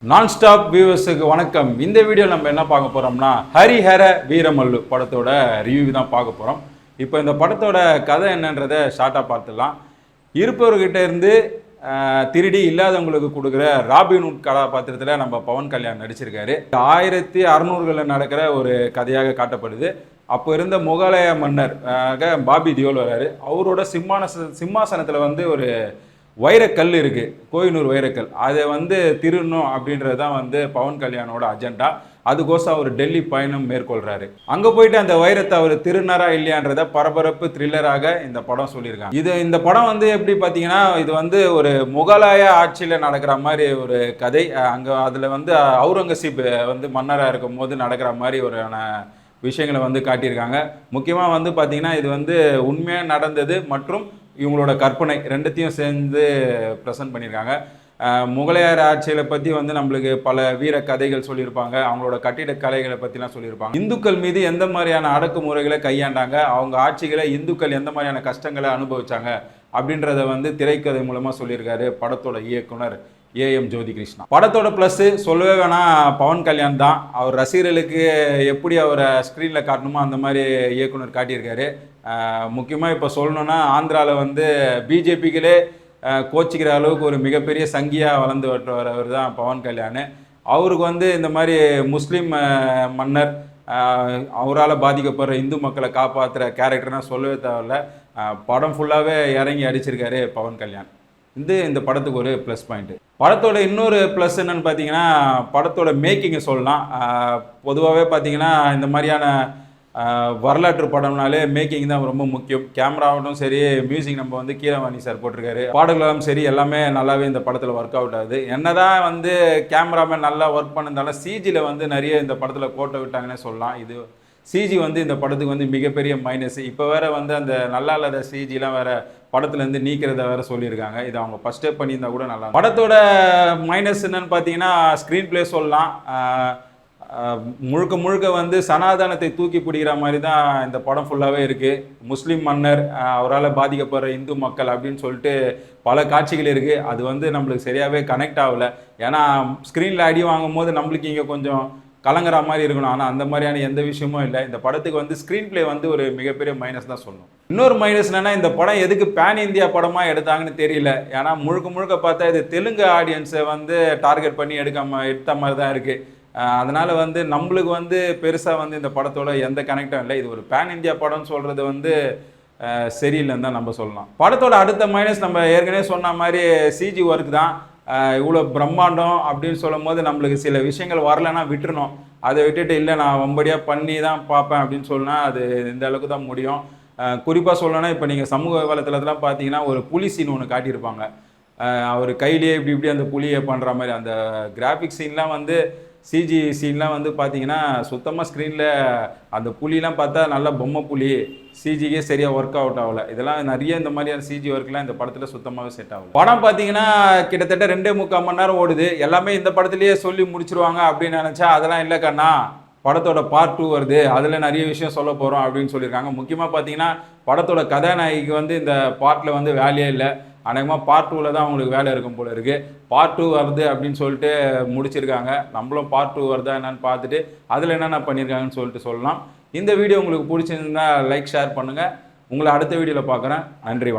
நான்-ஸ்டாப் வியூவர்ஸுக்கு வணக்கம். இந்த வீடியோ நம்ம என்ன பார்க்க போகிறோம்னா ஹரிஹர வீரமல்லு படத்தோட ரிவ்யூ தான் பார்க்க போகிறோம். இப்போ இந்த படத்தோட கதை என்னன்றதை ஷார்ட்டாக பார்த்துடலாம். இருப்பவர்கிட்ட இருந்து திருடி இல்லாதவங்களுக்கு கொடுக்குற ராபின்ஹுட் கதாபாத்திரத்தில் நம்ம பவன் கல்யாண் நடிச்சிருக்காரு. 1600களில் நடக்கிற ஒரு கதையாக காட்டப்படுது. அப்போ இருந்த முகலாய மன்னர் பாபி தியோல் வராரு. அவரோட சிம்மாசனத்தில் வந்து ஒரு வைரக்கல் இருக்கு, கோஹினூர் வைரக்கல். அதை வந்து திருடணும் அப்படின்றது தான் வந்து பவன் கல்யாணோட அஜெண்டா. அதுக்கோசம் அவர் டெல்லி பயணம் மேற்கொள்றாரு. அங்க போயிட்டு அந்த வைரத்தை அவர் திருநரா இல்லையான்றத பரபரப்பு த்ரில்லராக இந்த படம் சொல்லியிருக்காங்க. இந்த படம் வந்து எப்படி பார்த்தீங்கன்னா, இது வந்து ஒரு முகலாய ஆட்சியில் நடக்கிற மாதிரி ஒரு கதை. அங்கே அதில் வந்து அவுரங்கசீப் வந்து மன்னராக இருக்கும் போது நடக்கிற மாதிரி ஒரு விஷயங்களை வந்து காட்டியிருக்காங்க. முக்கியமாக வந்து பார்த்தீங்கன்னா, இது வந்து உண்மையாக நடந்தது மற்றும் இவங்களோட கற்பனை ரெண்டுத்தையும் சேர்ந்து ப்ரெசென்ட் பண்ணியிருக்காங்க. முகலாயர் ஆட்சிகளை பற்றி வந்து நம்மளுக்கு பல வீர கதைகள் சொல்லியிருப்பாங்க. அவங்களோட கட்டிடக்கலைகளை பற்றிலாம் சொல்லியிருப்பாங்க. இந்துக்கள் மீது எந்த மாதிரியான அடக்குமுறைகளை கையாண்டாங்க, அவங்க ஆட்சிகளை இந்துக்கள் எந்த மாதிரியான கஷ்டங்களை அனுபவிச்சாங்க அப்படின்றத வந்து திரைக்கதை மூலமாக சொல்லியிருக்காரு படத்தோட இயக்குனர் ஏஎம் ஜோதி கிருஷ்ணா. படத்தோட ப்ளஸ்ஸு சொல்லவே வேணாம், பவன் கல்யாண் தான். அவர் ரசிகர்களுக்கு எப்படி அவரை ஸ்க்ரீனில் காட்டணுமோ அந்த மாதிரி இயக்குனர் காட்டியிருக்காரு. முக்கியமாக இப்போ சொல்லணுன்னா, ஆந்திராவில் வந்து பிஜேபிகளே கோச்சிக்கிற அளவுக்கு ஒரு மிகப்பெரிய சங்கியாக வளர்ந்து வரவர் தான் பவன் கல்யாண். அவருக்கு வந்து இந்த மாதிரி முஸ்லீம் மன்னர், அவரால் பாதிக்கப்படுற இந்து மக்களை காப்பாற்றுற கேரக்டர்னால் சொல்லவே தேவையில்ல. படம் ஃபுல்லாகவே இறங்கி அடிச்சிருக்காரு பவன் கல்யாண். இந்த படத்துக்கு ஒரு ப்ளஸ் பாயிண்ட்டு. படத்தோட இன்னொரு ப்ளஸ் என்னன்னு பார்த்தீங்கன்னா, படத்தோட மேக்கிங்கை சொல்லலாம். பொதுவாகவே பார்த்தீங்கன்னா, இந்த மாதிரியான வரலாற்று படம்னாலே மேக்கிங் தான் ரொம்ப முக்கியம். கேமராவும் சரி, மியூசிக் நம்ம வந்து கீரவாணி சார் போட்டிருக்காரு. பாடல்களும் சரி, எல்லாமே நல்லாவே இந்த படத்தில் ஒர்க் அவுட் ஆகுது. என்னதான் வந்து கேமராமேன் நல்லா ஒர்க் பண்ணிருந்தாலும் சிஜியில் வந்து நிறைய இந்த படத்தில் கோட்டை விட்டாங்கன்னே சொல்லலாம். இது சிஜி வந்து இந்த படத்துக்கு வந்து மிகப்பெரிய மைனஸ். இப்போ வேற வந்து அந்த நல்லா இல்லாத சிஜிலாம் வேற படத்துலேருந்து நீக்கிறத வேற சொல்லியிருக்காங்க. இது அவங்க ஃபஸ்ட்டே பண்ணியிருந்தா கூட நல்லா. படத்தோட மைனஸ் என்னன்னு பார்த்தீங்கன்னா, ஸ்க்ரீன் பிளே சொல்லலாம். முழுக்க வந்து சனாதனத்தை தூக்கி பிடிக்கிற மாதிரி தான் இந்த படம் ஃபுல்லாகவே இருக்குது. முஸ்லீம் மன்னர், அவரால் பாதிக்கப்படுற இந்து மக்கள் அப்படின்னு சொல்லிட்டு பல காட்சிகள் இருக்குது. அது வந்து நம்மளுக்கு சரியாகவே கனெக்ட் ஆகலை. ஏன்னா ஸ்க்ரீனில் அடி வாங்கும் போது நம்மளுக்கு இங்கே கொஞ்சம் கலங்குற மாதிரி இருக்கணும். ஆனால் அந்த மாதிரியான எந்த விஷயமும் இல்லை. இந்த படத்துக்கு வந்து ஸ்க்ரீன் பிளே வந்து ஒரு மிகப்பெரிய மைனஸ் தான் சொல்லணும். இன்னொரு மைனஸ் என்னன்னா, இந்த படம் எதுக்கு பேன் இந்தியா படமாக எடுத்தாங்கன்னு தெரியல. ஏன்னா முழுக்க பார்த்தா இது தெலுங்கு ஆடியன்ஸை வந்து டார்கெட் பண்ணி எடுத்த மாதிரி தான் இருக்குது. அதனால் வந்து நம்மளுக்கு வந்து பெருசாக வந்து இந்த படத்தோட எந்த கனெக்டும் இல்லை. இது ஒரு பேன் இந்தியா படம்னு சொல்கிறது வந்து சரியில்லைன்னு தான் நம்ம சொல்லலாம். படத்தோட அடுத்த மைனஸ் நம்ம ஏற்கனவே சொன்ன மாதிரி சிஜி ஒர்க் தான். இவ்வளோ பிரம்மாண்டம் அப்படின்னு சொல்லும் போது நம்மளுக்கு சில விஷயங்கள் வரலைன்னா விட்டுறணும். அதை விட்டுட்டு இல்லை நான் வம்படியாக பண்ணி தான் பார்ப்பேன் அப்படின்னு சொன்னால் அது இந்த அளவுக்கு தான் முடியும். குறிப்பாக சொல்லணும்னா, இப்போ நீங்கள் சமூக வலைத்தளத்தில் பார்த்தீங்கன்னா ஒரு புலி சீன் ஒன்று காட்டியிருப்பாங்க. அவர் கையிலேயே இப்படி அந்த புலியை பண்ணுற மாதிரி அந்த கிராஃபிக் சீன்லாம் வந்து சிஜி சீன்லாம் வந்து பார்த்தீங்கன்னா சுத்தமாக ஸ்க்ரீனில் அந்த புலிலாம் பார்த்தா நல்லா பொம்மை புலி, சிஜிக்கே சரியாக ஒர்க் அவுட் ஆகலை. இதெல்லாம் நிறைய இந்த மாதிரியான சிஜி ஒர்க்லாம் இந்த படத்தில் சுத்தமாகவே செட் ஆகும். படம் பார்த்தீங்கன்னா கிட்டத்தட்ட 2.25 மணி நேரம் ஓடுது. எல்லாமே இந்த படத்துலேயே சொல்லி முடிச்சிருவாங்க அப்படின்னு நினச்சா அதெல்லாம் இல்லை கண்ணா. படத்தோட பார்ட் 2 வருது, அதில் நிறைய விஷயம் சொல்ல போகிறோம் அப்படின்னு சொல்லியிருக்காங்க. முக்கியமாக பார்த்தீங்கன்னா, படத்தோட கதாநாயகிக்கு வந்து இந்த பார்ட்டில் வந்து வேலையே இல்லை. அநேகமாக பார்ட் 2ல் தான் அவங்களுக்கு வேலை இருக்கும் போல இருக்குது. பார்ட் 2 வருது அப்படின்னு சொல்லிட்டு முடிச்சிருக்காங்க. நம்மளும் பார்ட் 2 வருதா என்னன்னு பார்த்துட்டு அதில் என்னென்ன பண்ணியிருக்காங்கன்னு சொல்லிட்டு சொல்லலாம். இந்த வீடியோ உங்களுக்கு பிடிச்சிருந்தா லைக், ஷேர் பண்ணுங்கள். உங்களை அடுத்த வீடியோவில் பார்க்குறேன். நன்றி, வணக்கம்.